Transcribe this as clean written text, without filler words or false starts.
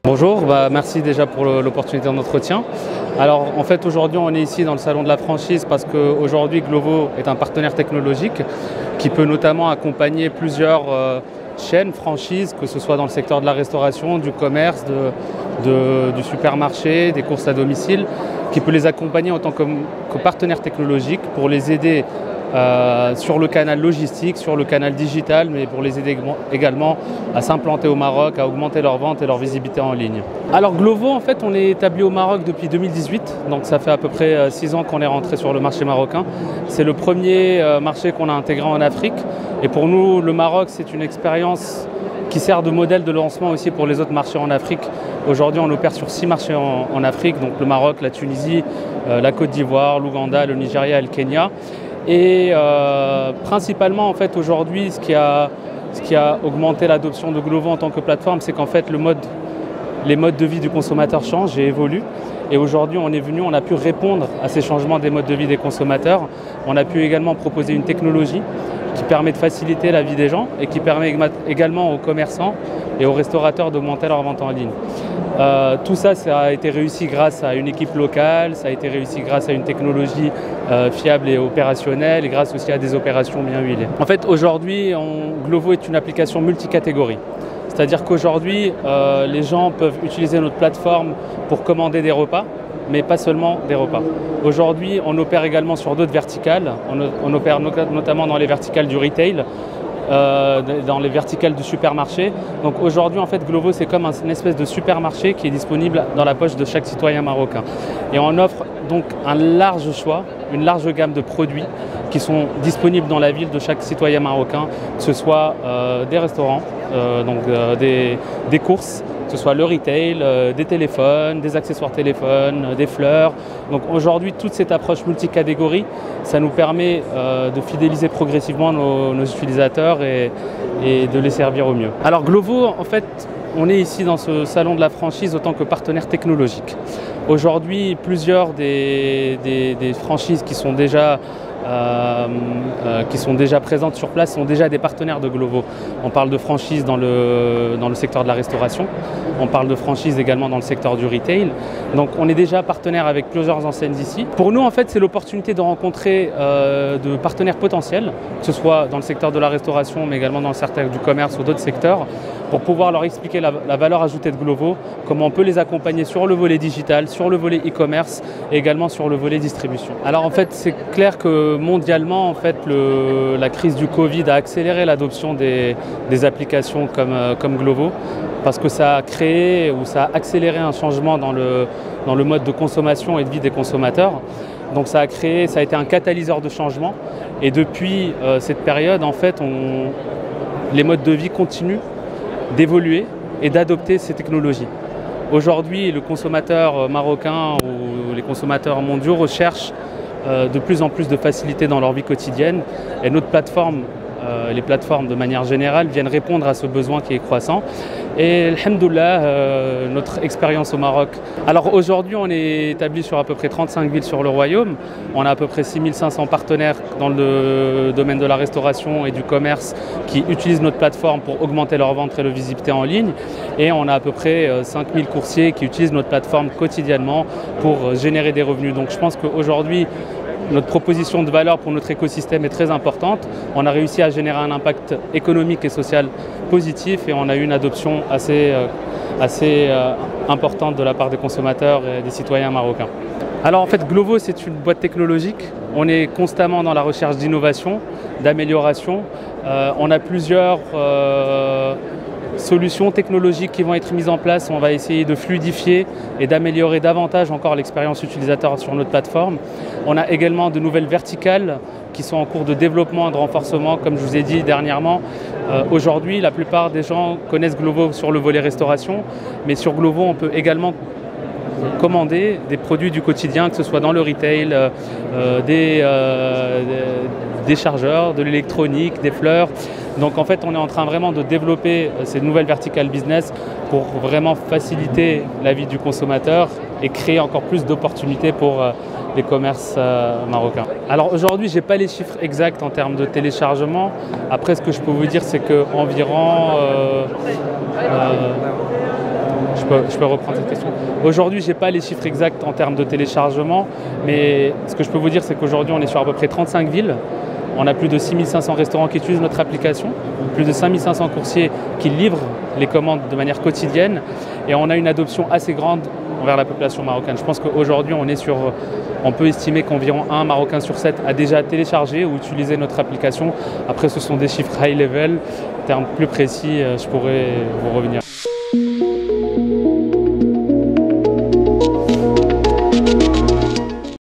Bonjour, merci déjà pour l'opportunité d'entretien. Alors en fait aujourd'hui on est ici dans le salon de la franchise parce qu'aujourd'hui Glovo est un partenaire technologique qui peut notamment accompagner plusieurs chaînes, franchises, que ce soit dans le secteur de la restauration, du commerce, du supermarché, des courses à domicile, qui peut les accompagner en tant que partenaire technologique pour les aider sur le canal logistique, sur le canal digital, mais pour les aider également à s'implanter au Maroc, à augmenter leurs ventes et leur visibilité en ligne. Alors Glovo, en fait, on est établi au Maroc depuis 2018, donc ça fait à peu près 6 ans qu'on est rentré sur le marché marocain. C'est le premier marché qu'on a intégré en Afrique, et pour nous, le Maroc, c'est une expérience qui sert de modèle de lancement aussi pour les autres marchés en Afrique. Aujourd'hui, on opère sur 6 marchés en Afrique, donc le Maroc, la Tunisie, la Côte d'Ivoire, l'Ouganda, le Nigeria et le Kenya. Et principalement, en fait, aujourd'hui, ce qui a augmenté l'adoption de Glovo en tant que plateforme, c'est qu'en fait, les modes de vie du consommateur changent et évoluent. Et aujourd'hui, on a pu répondre à ces changements des modes de vie des consommateurs. On a pu également proposer une technologie qui permet de faciliter la vie des gens et qui permet également aux commerçants et aux restaurateurs d'augmenter leur vente en ligne. Tout ça, ça a été réussi grâce à une équipe locale, ça a été réussi grâce à une technologie fiable et opérationnelle et grâce aussi à des opérations bien huilées. En fait, aujourd'hui, Glovo est une application multicatégorie. C'est-à-dire qu'aujourd'hui, les gens peuvent utiliser notre plateforme pour commander des repas, mais pas seulement des repas. Aujourd'hui, on opère également sur d'autres verticales. On opère notamment dans les verticales du retail, dans les verticales du supermarché. Donc aujourd'hui, en fait, Glovo, c'est comme une espèce de supermarché qui est disponible dans la poche de chaque citoyen marocain. Et on offre donc un large choix, une large gamme de produits qui sont disponibles dans la ville de chaque citoyen marocain, que ce soit des restaurants, des courses, que ce soit le retail, des téléphones, des accessoires téléphones, des fleurs. Donc aujourd'hui, toute cette approche multicatégorie, ça nous permet de fidéliser progressivement nos utilisateurs et de les servir au mieux. Alors Glovo, en fait, on est ici dans ce salon de la franchise en tant que partenaire technologique. Aujourd'hui, plusieurs des franchises qui sont déjà présentes sur place sont déjà des partenaires de Glovo. On parle de franchise dans le secteur de la restauration, on parle de franchise également dans le secteur du retail. Donc on est déjà partenaire avec plusieurs enseignes ici. Pour nous, en fait, c'est l'opportunité de rencontrer de partenaires potentiels, que ce soit dans le secteur de la restauration, mais également dans le secteur du commerce ou d'autres secteurs, pour pouvoir leur expliquer la valeur ajoutée de Glovo, comment on peut les accompagner sur le volet digital, sur le volet e-commerce et également sur le volet distribution. Alors en fait, c'est clair que mondialement, en fait, la crise du Covid a accéléré l'adoption des applications comme Glovo, parce que ça a créé ou ça a accéléré un changement dans le mode de consommation et de vie des consommateurs. Donc ça a été un catalyseur de changement. Et depuis cette période, en fait, les modes de vie continuent d'évoluer et d'adopter ces technologies. Aujourd'hui, le consommateur marocain ou les consommateurs mondiaux recherchent de plus en plus de facilité dans leur vie quotidienne, et notre plateforme, les plateformes de manière générale, viennent répondre à ce besoin qui est croissant. Et alhamdoulilah, notre expérience au Maroc. Alors aujourd'hui, on est établi sur à peu près 35 villes sur le royaume. On a à peu près 6500 partenaires dans le domaine de la restauration et du commerce qui utilisent notre plateforme pour augmenter leur vente et leur visibilité en ligne. Et on a à peu près 5000 coursiers qui utilisent notre plateforme quotidiennement pour générer des revenus. Donc je pense qu'aujourd'hui, notre proposition de valeur pour notre écosystème est très importante. On a réussi à générer un impact économique et social positif et on a eu une adoption assez importante de la part des consommateurs et des citoyens marocains. Alors en fait, Glovo, c'est une boîte technologique. On est constamment dans la recherche d'innovation, d'amélioration. On a plusieurs solutions technologiques qui vont être mises en place. On va essayer de fluidifier et d'améliorer davantage encore l'expérience utilisateur sur notre plateforme. On a également de nouvelles verticales qui sont en cours de développement et de renforcement, comme je vous ai dit dernièrement. Aujourd'hui, la plupart des gens connaissent Glovo sur le volet restauration, mais sur Glovo, on peut également commander des produits du quotidien, que ce soit dans le retail, des chargeurs, de l'électronique, des fleurs. Donc en fait, on est en train vraiment de développer ces nouvelles verticales business pour vraiment faciliter la vie du consommateur et créer encore plus d'opportunités pour les commerces marocains. Alors aujourd'hui, je n'ai pas les chiffres exacts en termes de téléchargement. Après, ce que je peux vous dire, c'est qu'environ, je Je peux reprendre cette question. Aujourd'hui, je n'ai pas les chiffres exacts en termes de téléchargement, mais ce que je peux vous dire, c'est qu'aujourd'hui, on est sur à peu près 35 villes. On a plus de 6500 restaurants qui utilisent notre application, plus de 5500 coursiers qui livrent les commandes de manière quotidienne, et on a une adoption assez grande envers la population marocaine. Je pense qu'aujourd'hui, on peut estimer qu'environ 1 Marocain sur 7 a déjà téléchargé ou utilisé notre application. Après, ce sont des chiffres high level. En termes plus précis, je pourrais vous revenir.